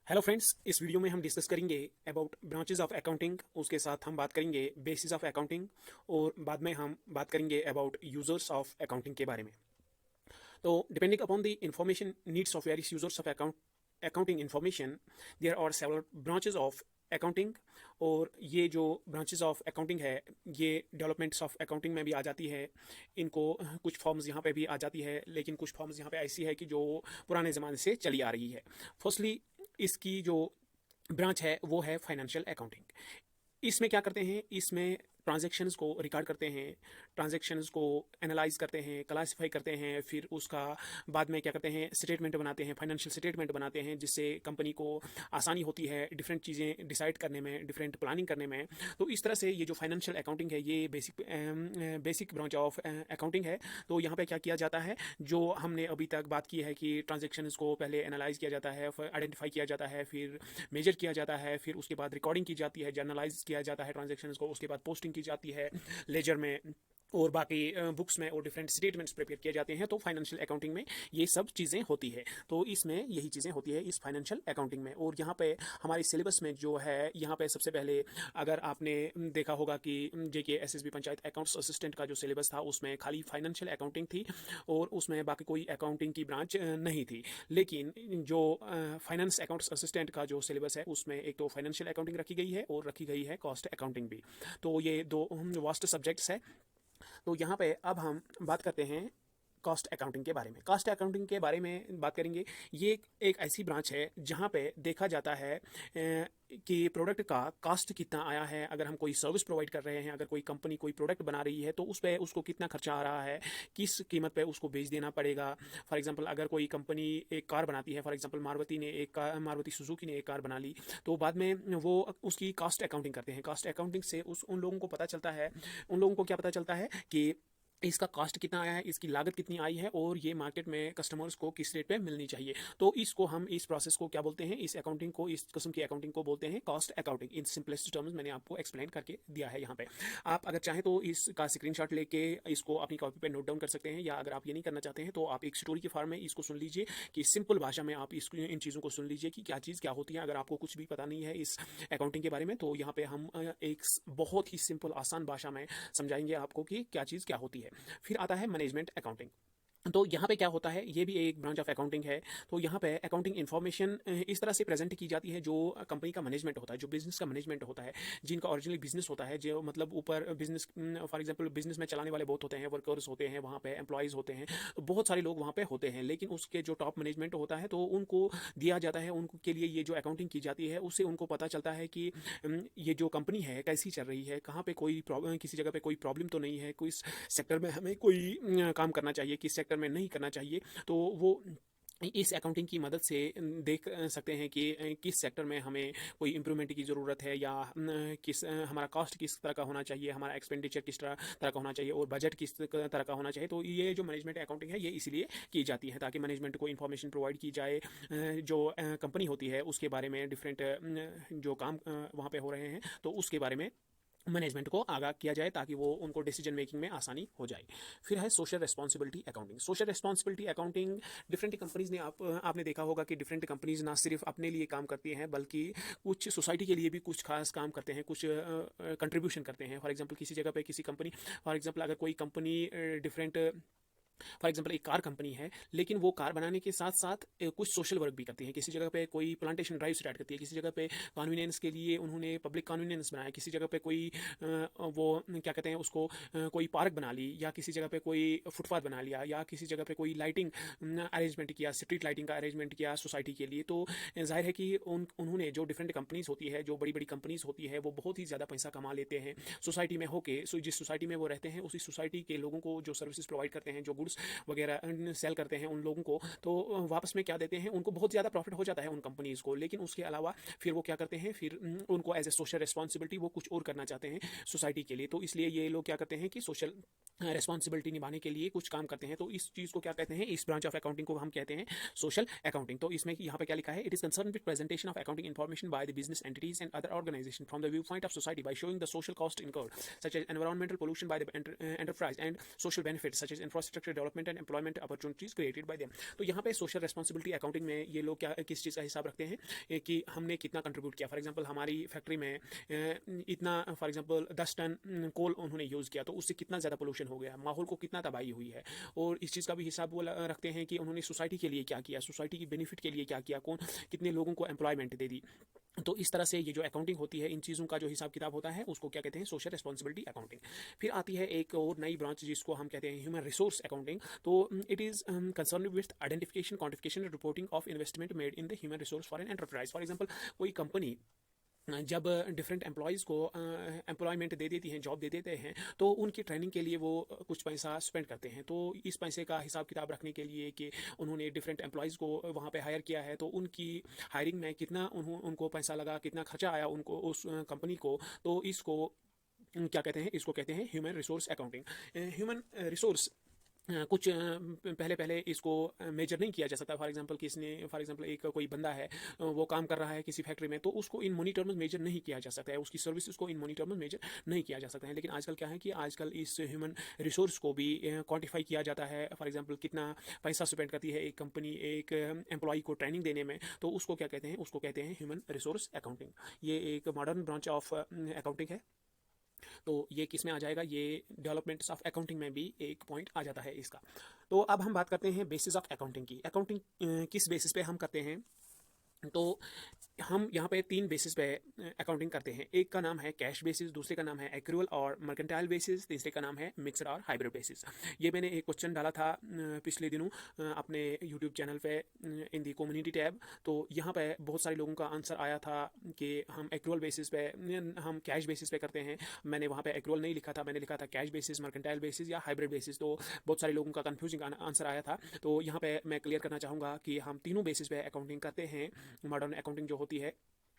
Hello friends, इस video में हम डिस्कस करेंगे अबाउट ब्रांचेस ऑफ अकाउंटिंग। उसके साथ हम बात करेंगे बेसिस ऑफ अकाउंटिंग और बाद में हम बात करेंगे अबाउट यूजर्स ऑफ अकाउंटिंग के बारे में। तो depending upon the information needs of various users of accounting information, there are several branches of accounting. और ये जो ब्रांचेस ऑफ अकाउंटिंग है, ये डेवलपमेंट्स ऑफ अकाउंटिंग में भी आ जाती है। इनको कुछ फॉर्म्स यहाँ पे भी आ जाती है, लेकिन कुछ फॉर्म्स यहाँ पे ऐसी है कि जो पुराने ज़माने से चली आ रही है। फर्स्टली इसकी जो ब्रांच है वो है फाइनेंशियल अकाउंटिंग। इसमें क्या करते हैं, इसमें ट्रांजैक्शंस को रिकॉर्ड करते हैं, ट्रांजैक्शंस को एनालाइज करते हैं, क्लासिफाई करते हैं, फिर उसका बाद में क्या करते हैं, स्टेटमेंट बनाते हैं, फाइनेंशियल स्टेटमेंट बनाते हैं, जिससे कंपनी को आसानी होती है डिफरेंट चीज़ें डिसाइड करने में, डिफरेंट प्लानिंग करने में। तो इस तरह से ये जो फाइनेंशियल अकाउंटिंग है ये बेसिक ब्रांच ऑफ अकाउंटिंग है। तो यहाँ पे क्या किया जाता है, जो हमने अभी तक बात की है कि ट्रांजेक्शन्स को पहले एनालाइज किया जाता है, फिर आइडेंटिफाई किया जाता है, फिर मेजर किया जाता है, फिर उसके बाद रिकॉर्डिंग की जाती है, जर्नलाइज किया जाता है ट्रांजेक्शन्स को, उसके बाद पोस्टिंग की जाती है लेजर में और बाकी बुक्स में, और डिफरेंट स्टेटमेंट्स प्रिपेयर किए जाते हैं। तो फाइनेंशियल अकाउंटिंग में ये सब चीज़ें होती है। तो इसमें यही चीज़ें होती है इस फाइनेंशियल अकाउंटिंग में। और यहाँ पे हमारे सिलेबस में जो है, यहाँ पे सबसे पहले अगर आपने देखा होगा कि जेके एसएसबी पंचायत अकाउंट्स असिस्टेंट का जो सिलेबस था उसमें खाली फाइनेंशियल अकाउंटिंग थी और उसमें बाकी कोई अकाउंटिंग की ब्रांच नहीं थी। लेकिन जो फाइनेंस अकाउंट्स असिस्टेंट का जो सिलेबस है उसमें एक तो फाइनेंशियल अकाउंटिंग रखी गई है और रखी गई है कॉस्ट अकाउंटिंग भी। तो ये दो वास्ट सब्जेक्ट्स है। तो यहाँ पे अब हम बात करते हैं कॉस्ट अकाउंटिंग के बारे में। कॉस्ट अकाउंटिंग के बारे में बात करेंगे। ये एक ऐसी ब्रांच है जहाँ पे देखा जाता है कि प्रोडक्ट का कॉस्ट कितना आया है। अगर हम कोई सर्विस प्रोवाइड कर रहे हैं, अगर कोई कंपनी कोई प्रोडक्ट बना रही है, तो उस पर उसको कितना खर्चा आ रहा है, किस कीमत पे उसको बेच देना पड़ेगा। फॉर एग्जांपल अगर कोई कंपनी एक कार बनाती है, फॉर एग्जांपल मारुति सुजुकी ने एक कार बना ली, तो बाद में वो उसकी कॉस्ट अकाउंटिंग करते हैं। कॉस्ट अकाउंटिंग से उन लोगों को पता चलता है, उन लोगों को क्या पता चलता है कि इसका कॉस्ट कितना आया है, इसकी लागत कितनी आई है और ये मार्केट में कस्टमर्स को किस रेट पे मिलनी चाहिए। तो इसको हम इस प्रोसेस को क्या बोलते हैं, इस अकाउंटिंग को, इस किस्म की अकाउंटिंग को बोलते हैं cost accounting. In simplest terms मैंने आपको एक्सप्लेन करके दिया है यहाँ पे। आप अगर चाहें तो इसका स्क्रीनशॉट लेके इसको अपनी कॉपी पे नोट डाउन कर सकते हैं, या अगर आप ये नहीं करना चाहते हैं तो आप एक स्टोरी के फॉर्म में इसको सुन लीजिए कि सिंपल भाषा में आप इन चीज़ों को सुन लीजिए कि क्या चीज़ क्या होती है। अगर आपको कुछ भी पता नहीं है इस अकाउंटिंग के बारे में, तो यहाँ पे हम एक बहुत ही सिंपल आसान भाषा में समझाएंगे आपको कि क्या चीज़ क्या होती है। फिर आता है मैनेजमेंट अकाउंटिंग। तो यहाँ पे क्या होता है, ये भी एक ब्रांच ऑफ अकाउंटिंग है। तो यहाँ पे अकाउंटिंग इन्फॉर्मेशन इस तरह से प्रेजेंट की जाती है, जो कंपनी का मैनेजमेंट होता है, जो बिजनेस का मैनेजमेंट होता है, जिनका ओरिजिनली बिजनेस होता है, जो मतलब ऊपर बिजनेस, फॉर एग्जांपल बिजनेस में चलाने वाले बहुत होते हैं, वर्कर्स होते हैं, वहाँ पे एम्प्लॉयज़ होते हैं, तो बहुत सारे लोग वहाँ पे होते हैं। लेकिन उसके जो टॉप मैनेजमेंट होता है तो उनको दिया जाता है, उनको के लिए ये जो अकाउंटिंग की जाती है उससे उनको पता चलता है कि ये जो कंपनी है कैसी चल रही है, कहाँ पे कोई किसी जगह पे कोई प्रॉब्लम तो नहीं है, किस सेक्टर में हमें कोई काम करना चाहिए, किस सेक्टर में नहीं करना चाहिए। तो वो इस अकाउंटिंग की मदद से देख सकते हैं कि किस सेक्टर में हमें कोई इम्प्रूवमेंट की ज़रूरत है, या हमारा कॉस्ट किस तरह का होना चाहिए, हमारा एक्सपेंडिचर किस तरह का होना चाहिए, और बजट किस तरह का होना चाहिए। तो ये जो मैनेजमेंट अकाउंटिंग है ये इसीलिए की जाती है ताकि मैनेजमेंट को इन्फॉर्मेशन प्रोवाइड की जाए, जो कंपनी होती है उसके बारे में, डिफरेंट जो काम वहाँ पे हो रहे हैं तो उसके बारे में मैनेजमेंट को आगाह किया जाए ताकि वो उनको डिसीजन मेकिंग में आसानी हो जाए। फिर है social responsibility accounting. Social responsibility accounting different companies ने आपने देखा होगा कि डिफरेंट कंपनीज ना सिर्फ अपने लिए काम करती हैं बल्कि कुछ सोसाइटी के लिए भी कुछ खास काम करते हैं, कुछ कंट्रीब्यूशन करते हैं। फॉर एग्जांपल किसी जगह पे किसी कंपनी, फॉर एग्जांपल अगर कोई कंपनी डिफरेंट, फॉर एग्जाम्पल एक कार कंपनी है, लेकिन वो कार बनाने के साथ साथ कुछ सोशल वर्क भी करती है। किसी जगह पे कोई प्लांटेशन ड्राइव स्टार्ट करती है, किसी जगह पे कन्वीनियंस के लिए उन्होंने पब्लिक कन्वीनियंस बनाया, किसी जगह पे कोई वो क्या कहते हैं उसको, कोई पार्क बना ली, या किसी जगह पे कोई फुटपाथ बना लिया, या किसी जगह पे कोई लाइटिंग अरेंजमेंट किया, स्ट्रीट लाइटिंग का अरेंजमेंट किया सोसाइटी के लिए। तो जाहिर है कि उन्होंने जो डिफरेंट कंपनीज होती है, जो बड़ी बड़ी कंपनीज होती है, वो बहुत ही ज़्यादा पैसा कमा लेते हैं सोसाइटी में होके। जिस सोसाइटी में वो रहते हैं उसी सोसाइटी के लोगों को जो सर्विसेज प्रोवाइड करते हैं, जो गुड्स वगैरह सेल करते हैं उन लोगों को, तो वापस में क्या देते हैं, उनको बहुत ज़्यादा प्रॉफिट हो जाता है उन कंपनीज़ को। लेकिन उसके अलावा फिर वो क्या करते हैं, फिर उनको एज ए सोशल रिस्पॉन्सिबिलिटी वो कुछ और करना चाहते हैं सोसाइटी के लिए। तो इसलिए ये लोग क्या करते हैं कि सोशल रिस्पॉन्सिबिलिटी निभाने के लिए कुछ काम करते हैं। तो इस चीज़ को क्या कहते हैं, इस ब्रांच ऑफ अकाउंटिंग को हम कहते हैं सोशल अकाउंटिंग। तो इसमें यहाँ पे क्या लिखा है, it is concern with presentation of accounting information by the business entities and other organisation from the view point of society by showing the social cost incurred such as environmental pollution by the enterprise and social benefits such as infrastructure development and employment opportunities created by them. तो यहाँ पे social responsibility accounting में ये लोग क्या किस चीज़ का हिसाब रखते हैं कि हमने कितना कंट्रीब्यूट किया। फॉर एग्जांपल हमारी फैक्ट्री में इतना फॉर एग्जांपल 10 टन कोल उन्होंने यूज़ किया, तो उससे कितना ज़्यादा पोल्यूशन हो गया, माहौल को कितना तबाही हुई है। और इस चीज़ का भी हिसाब वो रखते हैं कि उन्होंने सोसाइटी के लिए क्या किया, सोसाइटी की बेनिफिट के लिए क्या किया, कौन कितने लोगों को एम्प्लॉयमेंट दे दी। तो इस तरह से ये जो अकाउंटिंग होती है, इन चीज़ों का जो हिसाब किताब होता है उसको क्या कहते हैं, सोशल रिस्पॉन्सिबिलिटी अकाउंटिंग। फिर आती है एक और नई ब्रांच जिसको हम कहते हैं ह्यूमन रिसोर्स अकाउंटिंग। तो it is concern with identification, quantification and reporting of investment made in the human resource for an enterprise. For example कोई कंपनी जब डिफरेंट एम्प्लॉयज़ को एम्प्लॉयमेंट दे देती हैं, जॉब दे देते हैं, तो उनकी ट्रेनिंग के लिए वो कुछ पैसा स्पेंड करते हैं। तो इस पैसे का हिसाब किताब रखने के लिए कि उन्होंने डिफरेंट एम्प्लॉयज़ को वहाँ पे हायर किया है, तो उनकी हायरिंग में कितना उनको पैसा लगा, कितना खर्चा आया उनको, उस कंपनी को, तो इसको क्या कहते हैं, इसको कहते हैं human resource accounting. Human resource कुछ पहले पहले इसको मेजर नहीं किया जा सकता। फॉर एग्जांपल एक कोई बंदा है, वो काम कर रहा है किसी फैक्ट्री में, तो उसको इन मनी टर्म्स मेजर नहीं किया जा सकता है, उसकी सर्विसेज को इन मनी टर्म्स मेजर नहीं किया जा सकता है। लेकिन आजकल क्या है कि आजकल इस ह्यूमन रिसोर्स को भी क्वान्टिफाई किया जाता है। फॉर एग्जाम्पल कितना पैसा स्पेंड करती है एक कंपनी एक एम्प्लॉय को ट्रेनिंग देने में, तो उसको क्या कहते हैं, उसको कहते हैं ह्यूमन रिसोर्स अकाउंटिंग। ये एक मॉडर्न ब्रांच ऑफ अकाउंटिंग है। तो ये किस में आ जाएगा, ये डेवलपमेंट्स ऑफ अकाउंटिंग में भी एक पॉइंट आ जाता है इसका। तो अब हम बात करते हैं बेसिस ऑफ अकाउंटिंग की। अकाउंटिंग किस बेसिस पे हम करते हैं, तो हम यहाँ पे 3 बेसिस पे अकाउंटिंग करते हैं। एक का नाम है कैश बेसिस, दूसरे का नाम है एक्रूअल और मर्केंटाइल बेसिस, तीसरे का नाम है मिक्सड और हाइब्रिड बेसिस। ये मैंने एक क्वेश्चन डाला था पिछले दिनों अपने यूट्यूब चैनल पे इन दी कम्युनिटी टैब। तो यहाँ पे बहुत सारे लोगों का आंसर आया था कि हम एक्रूअल बेसिस पे, हम कैश बेसिस पे करते हैं। मैंने वहाँ पे एक्रूअल नहीं लिखा था, मैंने लिखा था कैश बेसिस, मर्केंटाइल बेसिस या हाइब्रिड बेसिस। तो बहुत सारे लोगों का कन्फ्यूजिंग आंसर आया था। तो यहाँ पे मैं क्लियर करना चाहूँगा कि हम तीनों बेसिस पे अकाउंटिंग करते हैं। मॉडर्न अकाउंटिंग जो होती है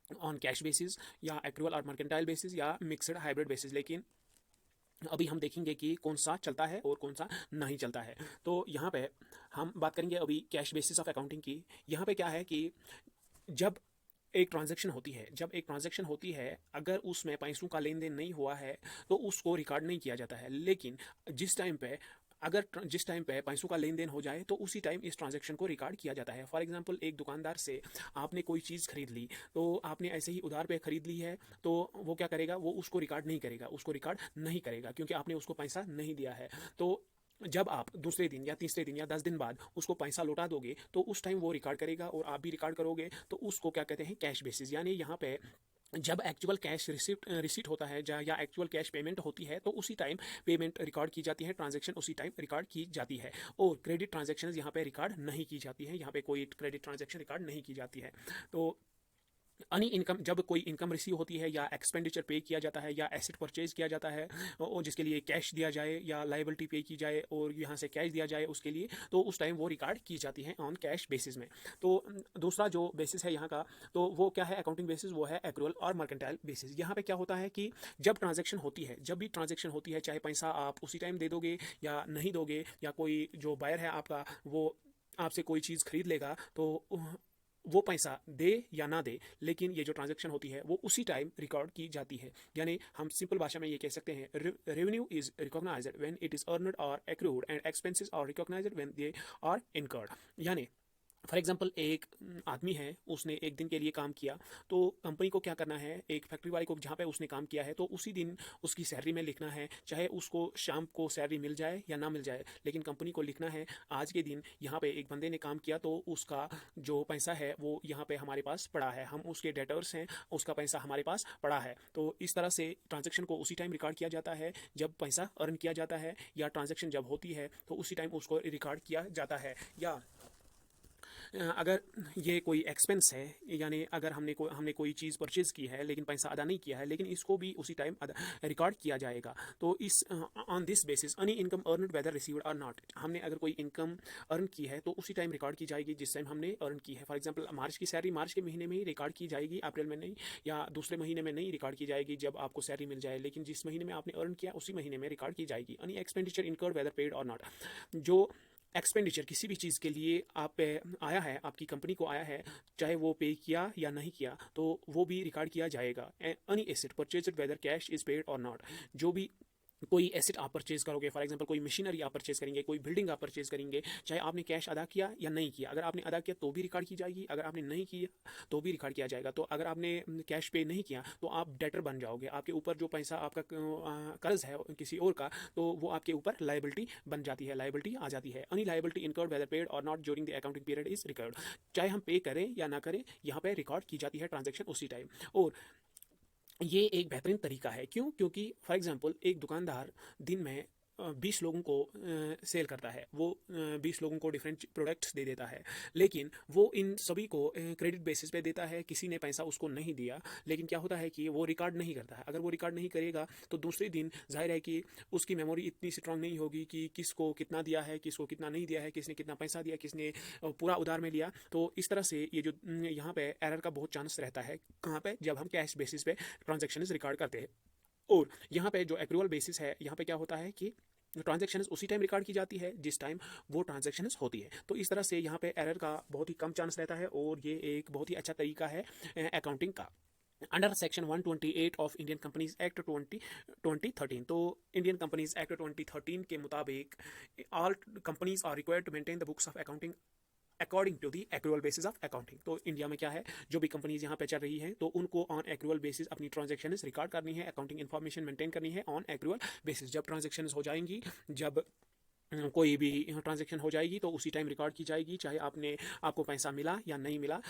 ऑन कैश बेसिस या एक्रूअल और मर्केंटाइल बेसिस या मिक्सड हाइब्रिड बेसिस। लेकिन अभी हम देखेंगे कि कौन सा चलता है और कौन सा नहीं चलता है। तो यहाँ पे हम बात करेंगे अभी कैश बेसिस ऑफ अकाउंटिंग की। यहाँ पे क्या है कि जब एक ट्रांजैक्शन होती है अगर उसमें पैसों का लेन देन नहीं हुआ है तो उसको रिकॉर्ड नहीं किया जाता है। लेकिन जिस टाइम पे पैसों का लेन देन हो जाए तो उसी टाइम इस ट्रांजैक्शन को रिकॉर्ड किया जाता है। फॉर एग्जांपल एक दुकानदार से आपने कोई चीज़ खरीद ली, तो आपने ऐसे ही उधार पे खरीद ली है, तो वो क्या करेगा, वो उसको रिकॉर्ड नहीं करेगा क्योंकि आपने उसको पैसा नहीं दिया है। तो जब आप दूसरे दिन या तीसरे दिन या 10 दिन बाद उसको पैसा लौटा दोगे तो उस टाइम वो रिकॉर्ड करेगा और आप भी रिकॉर्ड करोगे। तो उसको क्या कहते हैं, कैश बेसिस। यानी यहाँ पे जब एक्चुअल कैश रिसीट होता है या एक्चुअल कैश पेमेंट होती है तो उसी टाइम पेमेंट रिकॉर्ड की जाती है, ट्रांजैक्शन उसी टाइम रिकॉर्ड की जाती है। और क्रेडिट ट्रांजैक्शन यहाँ पे रिकॉर्ड नहीं की जाती है, यहाँ पे कोई क्रेडिट ट्रांजैक्शन रिकॉर्ड नहीं की जाती है। तो अनी इनकम, जब कोई इनकम रिसीव होती है या एक्सपेंडिचर पे किया जाता है या एसेट परचेज किया जाता है और जिसके लिए कैश दिया जाए या लाइबिलिटी पे की जाए और यहाँ से कैश दिया जाए उसके लिए, तो उस टाइम वो रिकॉर्ड की जाती है ऑन कैश बेसिस में। तो दूसरा जो बेसिस है यहाँ का, तो वो क्या है अकाउंटिंग बेसिस, वो है एक्रूअल और मर्केंटाइल बेसिस। यहाँ पे क्या होता है कि जब भी ट्रांजेक्शन होती है, चाहे पैसा आप उसी टाइम दे दोगे या नहीं दोगे, या कोई जो बायर है आपका वो आपसे कोई चीज़ खरीद लेगा, तो वो पैसा दे या ना दे, लेकिन ये जो ट्रांजैक्शन होती है वो उसी टाइम रिकॉर्ड की जाती है। यानी हम सिंपल भाषा में ये कह सकते हैं, revenue is recognised when it is earned और accrued and expenses are recognised when they are incurred. यानी फॉर एग्जाम्पल एक आदमी है, उसने एक दिन के लिए काम किया, तो कंपनी को क्या करना है, एक फैक्ट्री वाले को जहाँ पे उसने काम किया है तो उसी दिन उसकी सैलरी में लिखना है, चाहे उसको शाम को सैलरी मिल जाए या ना मिल जाए, लेकिन कंपनी को लिखना है आज के दिन यहाँ पे एक बंदे ने काम किया तो उसका जो पैसा है वो यहाँ पे हमारे पास पड़ा है, हम उसके डेटर्स हैं, उसका पैसा हमारे पास पड़ा है। तो इस तरह से ट्रांजेक्शन को उसी टाइम रिकॉर्ड किया जाता है जब पैसा अर्न किया जाता है, या ट्रांजेक्शन जब होती है तो उसी टाइम उसको रिकॉर्ड किया जाता है। या अगर ये कोई एक्सपेंस है, यानी अगर हमने कोई चीज़ परचेज़ की है लेकिन पैसा अदा नहीं किया है, लेकिन इसको भी उसी टाइम रिकॉर्ड किया जाएगा। तो इस on this basis any income earned whether received और नॉट, हमने अगर कोई इनकम अर्न की है तो उसी टाइम रिकॉर्ड की जाएगी जिस टाइम हमने अर्न की है। फॉर एग्जांपल मार्च की सैलरी मार्च के महीने में ही रिकॉर्ड की जाएगी, अप्रैल में नहीं, या दूसरे महीने में नहीं रिकॉर्ड की जाएगी जब आपको सैलरी मिल जाए, लेकिन जिस महीने में आपने अर्न किया उसी महीने में रिकॉर्ड की जाएगी। Any expenditure incurred whether paid और नॉट, जो एक्सपेंडिचर किसी भी चीज़ के लिए आप पे आया है, आपकी कंपनी को आया है, चाहे वो पे किया या नहीं किया, तो वो भी रिकॉर्ड किया जाएगा। Any asset purchased whether cash is paid और नॉट, जो भी कोई एसेट आप परचेज करोगे, फॉर एग्जांपल कोई मशीनरी आप परचेज करेंगे, कोई बिल्डिंग आप परचेज करेंगे, चाहे आपने कैश अदा किया या नहीं किया, अगर आपने अदा किया तो भी रिकॉर्ड की जाएगी, अगर आपने नहीं किया तो भी रिकॉर्ड किया जाएगा। तो अगर आपने कैश पे नहीं किया तो आप डेटर बन जाओगे, आपके ऊपर जो पैसा आपका कर्ज है किसी और का, तो वो आपके ऊपर लाइबिलिटी बन जाती है, लाइबिलिटी आ जाती है। Any liability incurred whether paid और not during the accounting period is record, चाहे हम पे करें या ना करें, यहाँ पे रिकॉर्ड की जाती है ट्रांजेक्शन उसी टाइम। और ये एक बेहतरीन तरीका है, क्यों? क्योंकि फॉर एग्जांपल एक दुकानदार दिन में 20 लोगों को सेल करता है, वो 20 लोगों को डिफरेंट प्रोडक्ट्स दे देता है, लेकिन वो इन सभी को क्रेडिट बेसिस पे देता है, किसी ने पैसा उसको नहीं दिया, लेकिन क्या होता है कि वो रिकॉर्ड नहीं करता है। अगर वो रिकॉर्ड नहीं करेगा तो दूसरे दिन जाहिर है कि उसकी मेमोरी इतनी स्ट्रांग नहीं होगी कि किसको कितना दिया है, किसको कितना नहीं दिया है, किसने कितना पैसा दिया, किसने पूरा उधार में लिया। तो इस तरह से ये जो यहाँ पे एरर का बहुत चांस रहता है, कहाँ पे? जब हम कैश बेसिस पे ट्रांजेक्शन रिकॉर्ड करते हैं। और यहाँ पे जो एक्रूअल बेसिस है, यहाँ पे क्या होता है कि ट्रांजेक्शन उसी टाइम रिकॉर्ड की जाती है जिस टाइम वो ट्रांजेक्शन होती है। तो इस तरह से यहाँ पे एरर का बहुत ही कम चांस रहता है, और ये एक बहुत ही अच्छा तरीका है अकाउंटिंग का। Under section 128 of Indian companies act 2013, तो इंडियन कंपनीज एक्ट 2013 के मुताबिक all companies are required to maintain the books of accounting according to the accrual basis of accounting. तो इंडिया में क्या है, जो भी कंपनीज यहाँ पे चल रही हैं तो उनको ऑन एक्रूअल बेसिस अपनी ट्रांजेक्शन रिकॉर्ड करनी है, अकाउंटिंग इन्फॉर्मेशन मेंटेन करनी है ऑन एक्रूअल बेसिस। जब ट्रांजेक्शन हो जाएंगी, जब कोई भी ट्रांजेक्शन हो जाएगी तो उसी टाइम रिकॉर्ड की जाएगी, चाहे आपको पैसा मिला या नहीं मिला,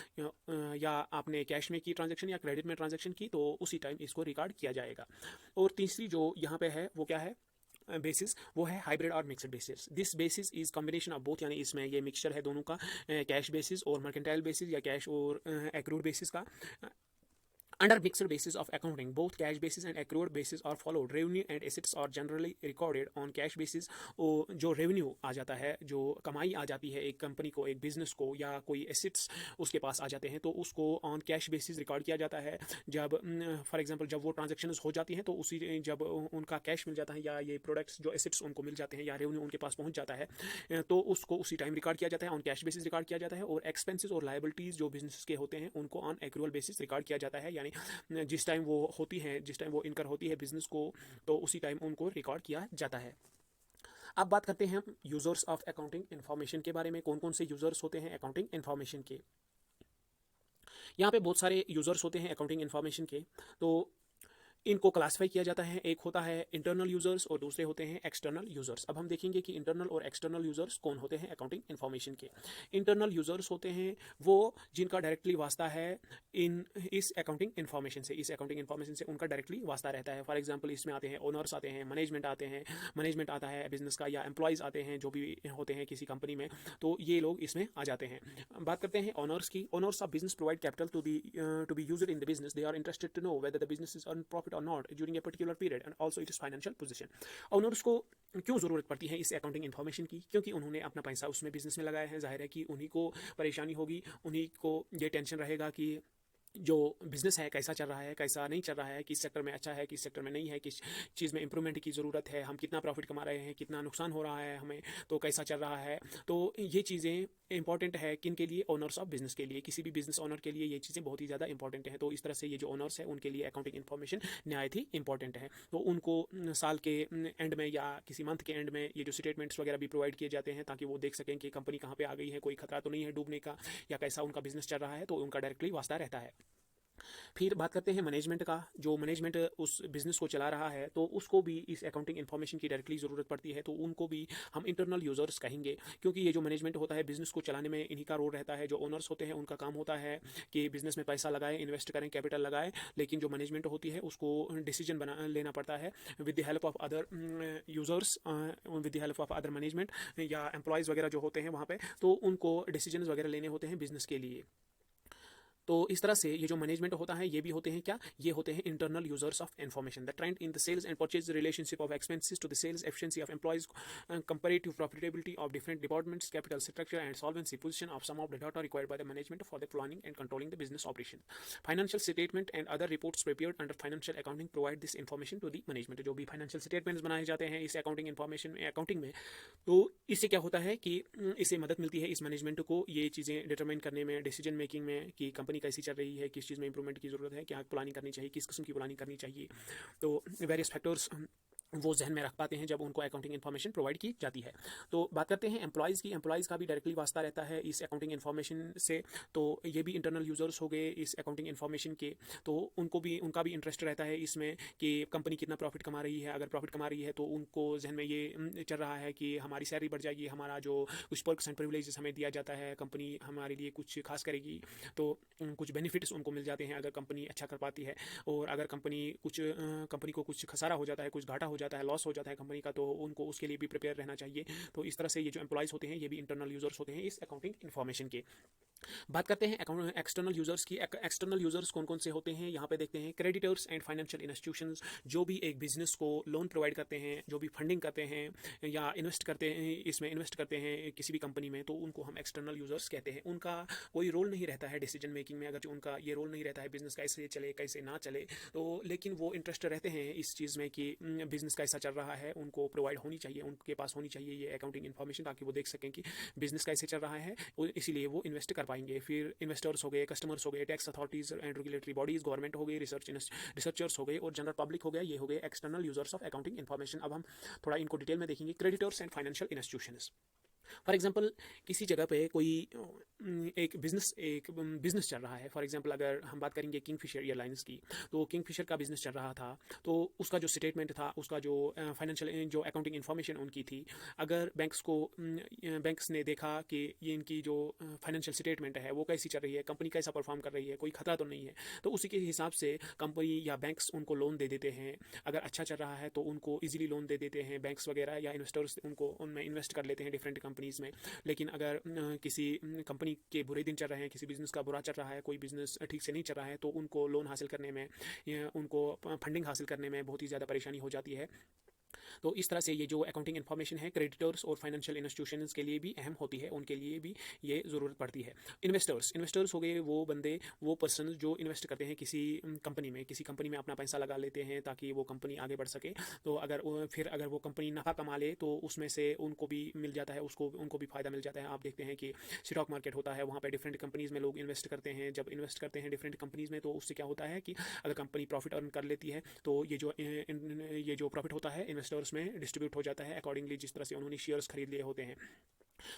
या आपने कैश में की ट्रांजेक्शन या क्रेडिट में ट्रांजेक्शन की, तो उसी टाइम इसको रिकॉर्ड किया जाएगा। और तीसरी जो यहाँ पे है वो क्या है बेसिस, वो है हाइब्रिड और mixed basis. This basis is combination of both, यानी इसमें ये मिक्सचर है दोनों का, कैश बेसिस और मर्केंटाइल बेसिस या कैश और एक्रूड बेसिस का। Under mixed basis of accounting, both cash basis and accrued basis are followed. Revenue and assets are generally recorded on cash basis. और जो रेवेन्यू आ जाता है, जो कमाई आ जाती है एक कंपनी को, एक बिजनेस को, या कोई एसेट्स उसके पास आ जाते हैं, तो उसको ऑन कैश बेसिस रिकॉर्ड किया जाता है। जब फॉर एग्जांपल जब वो ट्रांजेक्शन हो जाती हैं तो उसी जब उनका कैश मिल जाता है या ये प्रोडक्ट्स जो एसेट्स उनको मिल जाते हैं या रेवेन्यू उनके पास पहुंच जाता है, तो उसको उसी टाइम रिकॉर्ड किया जाता है, ऑन कैश बेसिस रिकॉर्ड किया जाता है। और एक्सपेंसेस और लायबिलिटीज़ जो बिजनेस के होते हैं उनको ऑन एक्रूअल बेसिस रिकॉर्ड किया जाता है, यानी जिस टाइम वो होती है, जिस टाइम वो इनकर होती है बिजनेस को, तो उसी टाइम उनको रिकॉर्ड किया जाता है। अब बात करते हैं हम यूजर्स ऑफ अकाउंटिंग इन्फॉर्मेशन के बारे में। कौन कौन से यूजर्स होते हैं अकाउंटिंग इन्फॉर्मेशन के? यहाँ पे बहुत सारे यूजर्स होते हैं अकाउंटिंग इन्फॉर्मेशन के, तो इनको क्लासिफाई किया जाता है। एक होता है इंटरनल यूजर्स और दूसरे होते हैं एक्सटर्नल यूजर्स। अब हम देखेंगे कि इंटरनल और एक्सटर्नल यूजर्स कौन होते हैं अकाउंटिंग इन्फॉर्मेशन के। इंटरनल यूजर्स होते हैं वो जिनका डायरेक्टली वास्ता है इस अकाउंटिंग इन्फॉर्मेशन से, इस अकाउंटिंग इन्फॉर्मेशन से उनका डायरेक्टली वास्ता रहता है। फॉर एग्जाम्पल इसमें आते हैं ओनर्स आते हैं, मैनेजमेंट आते हैं, मैनेजमेंट आता है बिजनेस का, या एम्प्लॉयज़ आते हैं जो भी होते हैं किसी कंपनी में, तो ये लोग इसमें आ जाते हैं। बात करते हैं ओनर्स की। Owners of business provide capital to be used in the business. They are interested to know whether the business is earn profit और not during a particular period and also it is financial position. Owners को क्यों ज़रूरत पड़ती है इस accounting information की? क्योंकि उन्होंने अपना पैसा उसमें बिजनेस में लगाया है, जाहिर है कि उन्हीं को परेशानी होगी, उन्हीं को ये टेंशन रहेगा कि जो बिजनेस है कैसा चल रहा है, कैसा नहीं चल रहा है, किस सेक्टर में अच्छा है, किस सेक्टर में नहीं है, किस चीज़ में इंप्रूवमेंट की ज़रूरत है, हम कितना प्रॉफिट कमा रहे हैं, कितना नुकसान हो रहा है हमें, तो कैसा चल रहा है। तो ये चीज़ें इंपॉर्टेंट है किन के लिए? ओनर्स ऑफ बिजनेस के लिए। किसी भी बिजनेस ओनर के लिए ये चीज़ें बहुत ही ज़्यादा इंपॉर्टेंट है। तो इस तरह से ये जो ओनर्स है उनके लिए अकाउंटिंग इन्फॉर्मेशन नहायत ही इंपॉर्टेंट है। तो उनको साल के एंड में या किसी मंथ के एंड में ये जो स्टेटमेंट्स वगैरह भी प्रोवाइड किए जाते हैं ताकि वो देख सकें कि कंपनी कहाँ पे आ गई है, कोई खतरा तो नहीं है डूबने का, या कैसा उनका बिजनेस चल रहा है, तो उनका डायरेक्टली वास्ता रहता है। फिर बात करते हैं मैनेजमेंट का। जो मैनेजमेंट उस बिजनेस को चला रहा है तो उसको भी इस अकाउंटिंग इन्फॉर्मेशन की डायरेक्टली ज़रूरत पड़ती है, तो उनको भी हम इंटरनल यूजर्स कहेंगे, क्योंकि ये जो मैनेजमेंट होता है बिजनेस को चलाने में इन्हीं का रोल रहता है। जो ओनर्स होते हैं उनका काम होता है कि बिजनेस में पैसा लगाएं, इन्वेस्ट करें, कैपिटल लगाएं, लेकिन जो मैनेजमेंट होती है उसको डिसीजन लेना पड़ता है with the help of other users, with the help of other management या एम्प्लॉयज़ वगैरह जो होते हैं वहाँ पे, तो उनको डिसीजन वगैरह लेने होते हैं बिजनेस के लिए। तो इस तरह से ये जो मैनेजमेंट होता है ये भी होते हैं क्या? ये होते हैं internal users of information. The trend in the sales and purchase relationship of expenses to the sales efficiency of employees, comparative profitability of different departments, capital structure and solvency position of some of the data required by the management for the planning and controlling the business operation. Financial statement and other reports prepared under financial accounting provide this information to the management. जो भी financial statements बनाए जाते हैं इस accounting information में, accounting में, तो इससे क्या होता है कि इससे मदद मिलती है इस मैनेजमेंट को ये चीज़ें डिटरमाइन करने में, डिसीजन मेकिंग में, कि कंपनी कैसी चल रही है, किस चीज़ में इंप्रूवमेंट की ज़रूरत है, क्या प्लानिंग करनी चाहिए, किस किस्म की प्लानिंग करनी चाहिए। तो वेरियस फैक्टर्स वो जहन में रख पाते हैं जब उनको अकाउंटिंग इन्फॉर्मेशन प्रोवाइड की जाती है। तो बात करते हैं एम्प्लॉयज़ की। एम्प्लॉयज़ का भी डायरेक्टली वास्ता रहता है इस अकाउंटिंग इन्फॉर्मेशन से। तो ये भी इंटरनल यूज़र्स हो गए इस अकाउंटिंग इन्फॉर्मेशन के। तो उनका भी इंटरेस्ट रहता है इसमें कि कंपनी कितना प्रॉफिट कमा रही है। अगर प्रॉफिट कमा रही है तो उनको जहन में ये चल रहा है कि हमारी सैलरी बढ़ जाएगी, हमारा जो कुछ पर्क्स एंड प्रिविलेजेस हमें दिया जाता है, कंपनी हमारे लिए कुछ खास करेगी, तो कुछ बेनिफिट्स उनको मिल जाते हैं अगर कंपनी अच्छा कर पाती है। और अगर कंपनी को कुछ खसारा हो जाता है, कुछ घाटा हो जाता है, लॉस हो जाता है कंपनी का, तो उनको उसके लिए भी प्रिपेयर रहना चाहिए। तो इस तरह से ये जो एम्प्लॉयज़ होते हैं ये भी इंटरनल यूज़र्स होते हैं इस अकाउंटिंग इन्फॉर्मेशन के। बात करते हैं एक्सटर्नल यूजर्स की। एक्सटर्नल यूजर्स कौन कौन से होते हैं यहाँ पे देखते हैं। क्रेडिटर्स एंड फाइनेंशियल इंस्टीट्यूशंस, जो भी एक बिजनेस को लोन प्रोवाइड करते हैं, जो भी फंडिंग करते हैं या इन्वेस्ट करते हैं, इसमें इन्वेस्ट करते हैं किसी भी कंपनी में, तो उनको हम एक्सटर्नल यूजर्स कहते हैं। उनका कोई रोल नहीं रहता है डिसीजन मेकिंग में। अगर उनका ये रोल नहीं रहता है बिजनेस कैसे चले कैसे ना चले, तो लेकिन वो इंटरेस्ट रहते हैं इस चीज़ में कि बिजनेस कैसा चल रहा है, उनको प्रोवाइड होनी चाहिए, उनके पास होनी चाहिए ये अकाउंटिंग इन्फॉर्मेशन, ताकि वो देख सकें कि बिजनेस कैसे चल रहा है, इसीलिए वो इन्वेस्ट कर पाएंगे। फिर इन्वेस्टर्स हो गए, कस्टमर्स हो गए, tax authorities and regulatory bodies, government हो गई, रिसर्चर्स हो गए, और जनरल पब्लिक हो गया। ये हो गए external users of accounting information. अब हम थोड़ा इनको डिटेल में देखेंगे। Creditors and financial institutions, for example किसी जगह पे कोई एक बिजनेस चल रहा है। फॉर एग्जाम्पल अगर हम बात करेंगे किंगफिशर एयरलाइंस की, तो किंगफिशर का बिजनेस चल रहा था, तो उसका जो स्टेटमेंट था, उसका जो फाइनेंशियल जो अकाउंटिंग इन्फॉर्मेशन उनकी थी, अगर बैंक्स ने देखा कि ये इनकी जो फाइनेंशियल स्टेटमेंट है वो कैसी चल रही है, कंपनी कैसा परफॉर्म कर रही है, कोई खतरा तो नहीं है, तो उसी के हिसाब से कंपनी या बैंक्स उनको लोन दे देते हैं। अगर अच्छा चल रहा है तो उनको ईजिली लोन दे देते हैं बैंक्स वगैरह, या इन्वेस्टर्स उनको उनमें इन्वेस्ट कर लेते हैं डिफरेंट कंपनीज में। लेकिन अगर किसी कंपनी के बुरे दिन चल रहे हैं, किसी बिजनेस का बुरा चल रहा है, कोई बिजनेस ठीक से नहीं चल रहा है, तो उनको लोन हासिल करने में, उनको फंडिंग हासिल करने में बहुत ही ज़्यादा परेशानी हो जाती है। तो इस तरह से ये जो अकाउंटिंग इन्फॉर्मेशन है क्रेडिटर्स और फाइनेंशियल इंस्टीट्यूशंस के लिए भी अहम होती है, उनके लिए भी ये ज़रूरत पड़ती है। इन्वेस्टर्स हो गए वो बंदे, वो पर्सन जो इन्वेस्ट करते हैं किसी कंपनी में अपना पैसा लगा लेते हैं ताकि वो कंपनी आगे बढ़ सके। तो अगर वो कंपनी नफ़ा कमा ले तो उसमें से उनको भी मिल जाता है, उनको भी फ़ायदा मिल जाता है। आप देखते हैं कि स्टॉक मार्केट होता है, वहाँ पर डिफरेंट कंपनीज़ में लोग इन्वेस्ट करते हैं। जब इन्वेस्ट करते हैं डिफरेंट कंपनीज़ में, तो उससे क्या होता है कि अगर कंपनी प्रॉफिट अर्न कर लेती है, तो ये जो प्रॉफिट होता है इन्वेस्टर्स में डिस्ट्रीब्यूट हो जाता है अकॉर्डिंगली, जिस तरह से उन्होंने शेयर्स खरीद लिए होते हैं।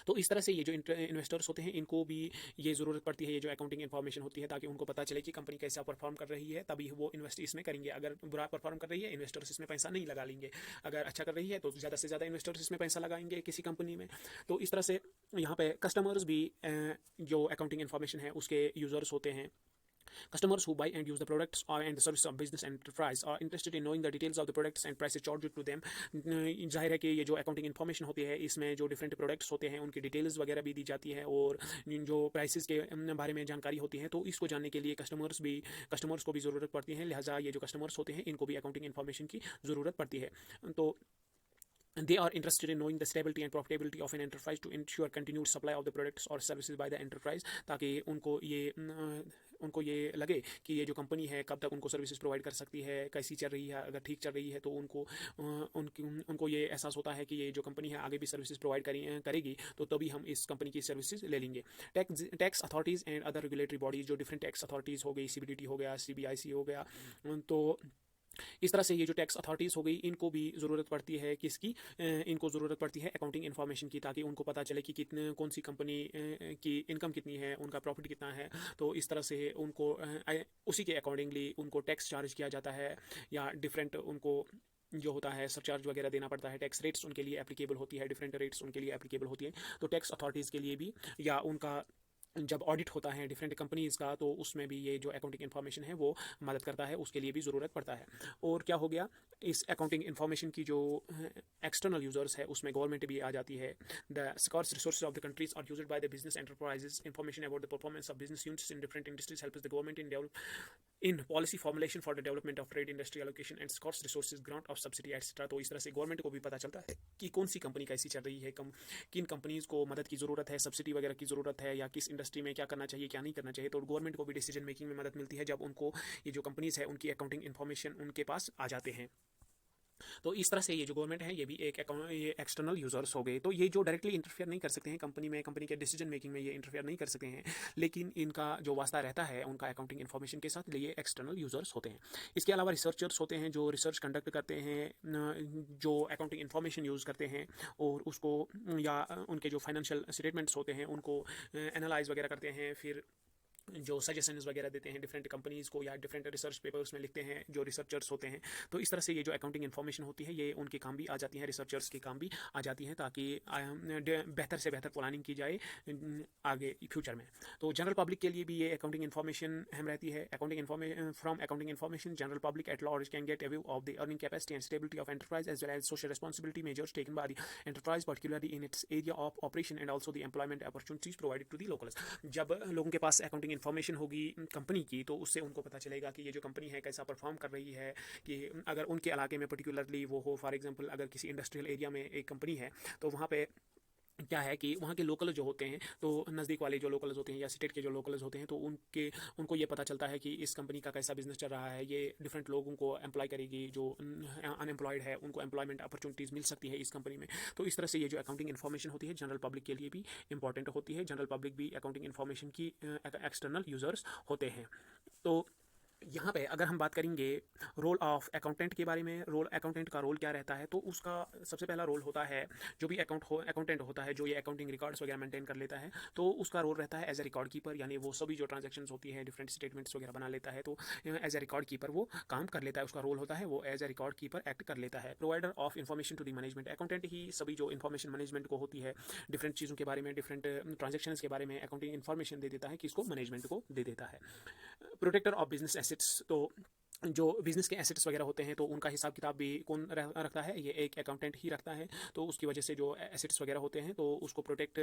तो इस तरह से ये जो इन्वेस्टर्स होते हैं इनको भी ये ज़रूरत पड़ती है, ये जो अकाउंटिंग इन्फॉर्मेशन होती है, ताकि उनको पता चले कि कंपनी कैसा परफॉर्म कर रही है, तभी वो इन्वेस्ट इसमें करेंगे। अगर बुरा परफॉर्म कर रही है, इन्वेस्टर्स इसमें पैसा नहीं लगा लेंगे। अगर अच्छा कर रही है तो ज़्यादा से ज़्यादा इन्वेस्टर्स इसमें पैसा लगाएंगे किसी कंपनी में। तो इस तरह से यहाँ पे कस्टमर्स भी जो अकाउंटिंग इन्फॉर्मेशन है उसके यूज़र्स होते हैं। Customers who buy and use the products and the services of business enterprise are interested in knowing the details of the products and prices charged to them. जाहिर है कि ये जो अकाउंटिंग इन्फॉर्मेशन होती है इसमें जो डिफरेंट प्रोडक्ट्स होते हैं उनकी डिटेल्स वगैरह भी दी जाती है, और जो प्राइसेस के बारे में जानकारी होती है, तो इसको जानने के लिए कस्टमर्स को भी ज़रूरत पड़ती है। लिहाजा ये जो कस्टमर्स होते हैं इनको भी अकाउंटिंग इन्फॉर्मेशन की ज़रूरत पड़ती है। तो they are interested in knowing the stability and profitability of an enterprise to ensure continued supply of the products or services by the enterprise, ताकि उनको ये लगे कि ये जो कंपनी है कब तक उनको सर्विसेज प्रोवाइड कर सकती है, कैसी चल रही है। अगर ठीक चल रही है तो उनको ये एहसास होता है कि ये जो कंपनी है आगे भी सर्विसेज प्रोवाइड करेगी, तो तभी हम इस कंपनी की सर्विसेज ले लेंगे। Tax authorities and other regulatory bodies, जो डिफरेंट टैक्स अथॉरिटीज़ हो गई, CBDT हो गया, CBIC हो गया, तो इस तरह से ये जो टैक्स अथॉरिटीज़ हो गई इनको भी ज़रूरत पड़ती है इनको ज़रूरत पड़ती है अकाउंटिंग इन्फॉर्मेशन की, ताकि उनको पता चले कि कौन सी कंपनी की इनकम कितनी है, उनका प्रॉफिट कितना है। तो इस तरह से उनको उसी के अकॉर्डिंगली उनको टैक्स चार्ज किया जाता है, या डिफरेंट उनको जो होता है सरचार्ज वगैरह देना पड़ता है। टैक्स रेट्स उनके लिए एप्लीकेबल होती है, डिफरेंट रेट्स उनके लिए एप्लीकेबल होती है। तो टैक्स अथॉरिटीज़ के लिए भी, या उनका जब ऑडिट होता है डिफरेंट कंपनीज़ का, तो उसमें भी ये जो अकाउंटिंग इन्फॉर्मेशन है वो मदद करता है, उसके लिए भी ज़रूरत पड़ता है। और क्या हो गया, इस अकाउंटिंग इन्फॉर्मेशन की जो एक्सटर्नल यूजर्स है उसमें गवर्नमेंट भी आ जाती है। The scarce resources of the countries are used by the business enterprises. Information about the performance of business units in different industries helps the government in policy formulation for the development of trade industry allocation and scarce resources grant of subsidy etcetera. तो इस तरह से government को भी पता चलता है कि कौन सी कंपनी कैसी चल रही है, किन कंपनीज़ को मदद की ज़रूरत है, सब्सिडी वगैरह की ज़रूरत है, या किस इंडस्ट्री में क्या करना चाहिए क्या नहीं करना चाहिए। तो गवर्नमेंट को भी डिसीजन मेकिंग में मदद मिलती है जब उनको ये जो कंपनीज़ है उनकी अकाउंटिंग इन्फॉर्मेशन उनके पास आ जाते हैं। तो इस तरह से ये जो गवर्नमेंट है ये भी एक ये एक्सटर्नल यूजर्स हो गए। तो ये जो डायरेक्टली इंटरफेयर नहीं कर सकते हैं कंपनी में, कंपनी के डिसीजन मेकिंग में ये इंटरफेयर नहीं कर सकते हैं, लेकिन इनका जो वास्ता रहता है उनका अकाउंटिंग इन्फॉर्मेशन के साथ, ये एक्सटर्नल यूजर्स होते हैं। इसके अलावा रिसर्चर्स होते हैं जो रिसर्च कंडक्ट करते हैं, जो अकाउंटिंग इन्फॉर्मेशन यूज़ करते हैं और उसको या उनके जो फाइनेंशियल स्टेटमेंट्स होते हैं उनको एनालाइज वगैरह करते हैं, फिर जो सजेशंस वगैरह देते हैं डिफरेंट कंपनीज़ को या डिफरेंट रिसर्च पेपर्स में लिखते हैं जो रिसर्चर्स होते हैं। तो इस तरह से ये जो अकाउंटिंग इन्फॉर्मेशन होती है ये उनके काम भी आ जाती है, रिसर्चर्स के काम भी आ जाती हैं, ताकि बेहतर से बेहतर प्लानिंग की जाए आगे फ्यूचर में। तो जनरल पब्लिक के लिए भी ये अकाउंटिंग इन्फॉर्मेशन अहम रहती है। Accounting information general public at large can get a view of the earning capacity and stability of enterprise as well as social responsibility measures taken by the enterprise particularly in its area of operation and also the employment opportunities provided to the locals। जब लोगों के पास accounting information होगी company की तो उससे उनको पता चलेगा कि ये जो कंपनी है कैसा परफॉर्म कर रही है, कि अगर उनके इलाके में पर्टिकुलरली वो हो, फॉर एग्जांपल अगर किसी इंडस्ट्रियल एरिया में एक कंपनी है तो वहाँ पे क्या है कि वहाँ के लोकल जो होते हैं, तो नज़दीक वाले जो लोकल्स होते हैं या स्टेट के जो लोकल्स होते हैं, तो उनको ये पता चलता है कि इस कंपनी का कैसा बिजनेस चल रहा है, ये डिफरेंट लोगों को एम्प्लॉय करेगी, जो अनएम्प्लॉयड है उनको एम्प्लॉयमेंट अपॉर्चुनिटीज़ मिल सकती है इस कंपनी में। तो इस तरह से ये जो अकाउंटिंग इन्फॉर्मेशन होती है जनरल पब्लिक के लिए भी इंपॉर्टेंट होती है। जनरल पब्लिक भी अकाउंटिंग इन्फॉर्मेशन की एक्सटर्नल यूज़र्स होते हैं। तो यहाँ पे अगर हम बात करेंगे रोल ऑफ अकाउंटेंट के बारे में, रोल अकाउंटेंट का रोल क्या रहता है, तो उसका सबसे पहला रोल होता है, जो भी अकाउंटेंट होता है जो ये अकाउंटिंग रिकॉर्ड्स वगैरह मेंटेन कर लेता है, तो उसका रोल रहता है एज ए रिकॉर्ड कीपर, यानी वो सभी जो ट्रांजैक्शंस होती है डिफरेंट स्टेटमेंट्स वगैरह बना लेता है, तो एज ए रिकॉर्ड कीपर वो काम कर लेता है। उसका रोल होता है वो as a record keeper act कर लेता है। Provider of information to the management, accountant ही सभी जो इन्फॉर्मेशन मैनेजमेंट को होती है डिफरेंट चीज़ों के बारे में, डिफरेंट ट्रांजेक्शन्स के बारे में अकाउंटिंग इन्फॉर्मेशन दे देता है, किसको, मैनेजमेंट को दे देता है। प्रोटेक्टर ऑफ बिजनेस एसेट्स, तो जो बिज़नेस के एसेट्स वगैरह होते हैं तो उनका हिसाब किताब भी कौन रखता है, ये एक अकाउंटेंट ही रखता है। तो उसकी वजह से जो एसेट्स वगैरह होते हैं तो उसको प्रोटेक्ट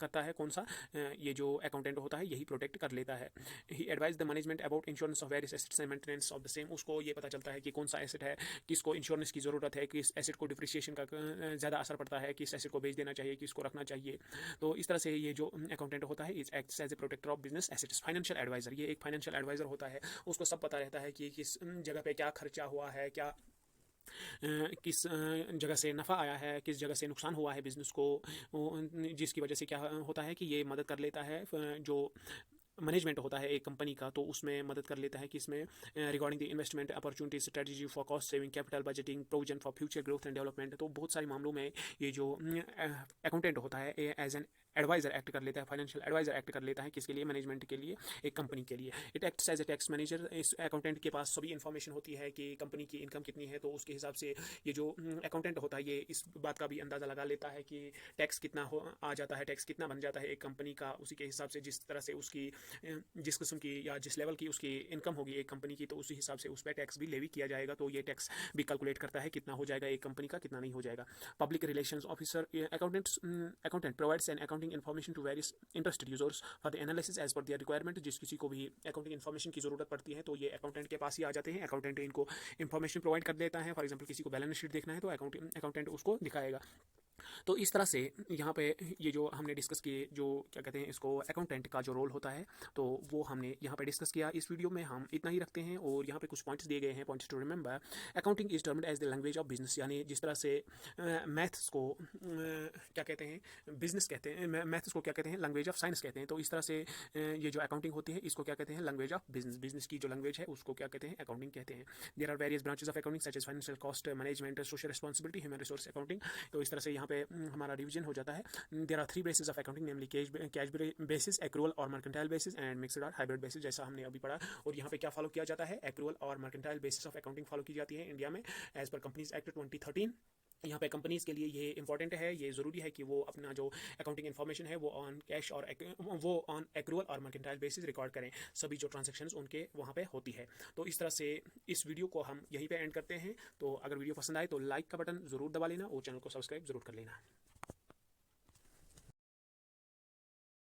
करता है कौन सा, ये जो अकाउंटेंट होता है यही प्रोटेक्ट कर लेता है। He advise the management about insurance of various assets and maintenance of the same, उसको ये पता चलता है कि कौन सा एसेट है, किसको इंश्योरेंस की ज़रूरत है, किस एसेट को डिप्रिसिएशन का ज़्यादा असर पड़ता है, किस एसेट को बेच देना चाहिए, किसको रखना चाहिए। तो इस तरह से ये जो अकाउंटेंट होता है is acts as a protector of business assets. Financial advisor, ये एक फाइनेंशियल एडवाइजर होता है, उसको सब पता रहता है कि किस जगह पे क्या खर्चा हुआ है, क्या किस जगह से नफ़ा आया है, किस जगह से नुकसान हुआ है बिज़नेस को, जिसकी वजह से क्या होता है कि ये मदद कर लेता है जो मैनेजमेंट होता है एक कंपनी का, तो उसमें मदद कर लेता है कि इसमें regarding the investment opportunity, strategy for cost saving, capital budgeting, provision for future growth and development. तो बहुत सारे मामलों में ये जो अकाउंटेंट होता है एज एन एडवाइजर एक्ट कर लेता है, फाइनेंशियल एडवाइजर एक्ट कर लेता है, किसके लिए, मैनेजमेंट के लिए, एक कंपनी के लिए। It acts as a tax manager, इस अकाउंटेंट के पास सभी इन्फॉर्मेशन होती है कि कंपनी की इनकम कितनी है, तो उसके हिसाब से ये जो अकाउंटेंट होता है ये इस बात का भी अंदाज़ा लगा लेता है कि टैक्स कितना आ जाता है, टैक्स कितना बन जाता है एक कंपनी का, उसी के हिसाब से जिस तरह से उसकी जिस किस्म की या जिस लेवल की उसकी इनकम होगी एक कंपनी की, तो उसी हिसाब से उस पर टैक्स भी लेवी किया जाएगा। तो ये टैक्स भी कैलकुलेट करता है कितना हो जाएगा एक कंपनी का, कितना नहीं हो जाएगा। Public relations officer, accountant provides an accounting information to various interested users for the analysis as per their requirement. जिस किसी को भी अकाउंटिंग इन्फॉर्मेशन की जरूरत पड़ती है तो ये अकाउंटेंट के पास ही आ जाते हैं। अकाउंटेंट इनको इन्फॉर्मेशन प्रोवाइड कर देता है। फॉर एग्जाम्पल किसी को बैलेंस शीट देखना है तो अकाउंटेंट उसको दिखाएगा। तो इस तरह से यहाँ पे ये जो हमने डिस्कस किए, जो क्या कहते हैं इसको, अकाउंटेंट का जो रोल होता है, तो वो हमने यहाँ पे डिस्कस किया। इस वीडियो में हम इतना ही रखते हैं और यहाँ पे कुछ पॉइंट्स दिए गए हैं, points to remember. Accounting is termed as the language of business, यानी जिस तरह से मैथ्स को क्या कहते हैं, बिजनेस कहते हैं, मैथ्स को क्या कहते हैं, लैंग्वेज ऑफ साइंस कहते हैं। तो इस तरह से ये जो अकाउंटिंग होती है इसको क्या कहते हैं, लैंग्वेज ऑफ बिजनेस। बिजनेस की जो लैंग्वेज है उसको क्या कहते हैं, अकाउंटिंग कहते हैं। There are various branches of accounting such as financial, cost management, social responsibility, human resource accounting. तो इस तरह से यहाँ पे हमारा रिवीजन हो जाता है। There are 3 basis of accounting, namely cash basis, accrual or mercantile basis and mixed or hybrid basis, जैसा हमने अभी पढ़ा। और यहाँ पे क्या फॉलो किया जाता है, accrual or mercantile basis of accounting follow की जाती है इंडिया में एज पर कंपनीज एक्ट 2013। यहाँ पे कंपनीज़ के लिए ये इंपॉर्टेंट है, ये ज़रूरी है कि वो अपना जो अकाउंटिंग इन्फॉर्मेशन है वो ऑन कैश और वो on accrual or mercantile basis record करें, सभी जो ट्रांजैक्शंस उनके वहाँ पे होती है। तो इस तरह से इस वीडियो को हम यहीं पे एंड करते हैं। तो अगर वीडियो पसंद आए तो लाइक का बटन ज़रूर दबा लेना और चैनल को सब्सक्राइब ज़रूर कर लेना।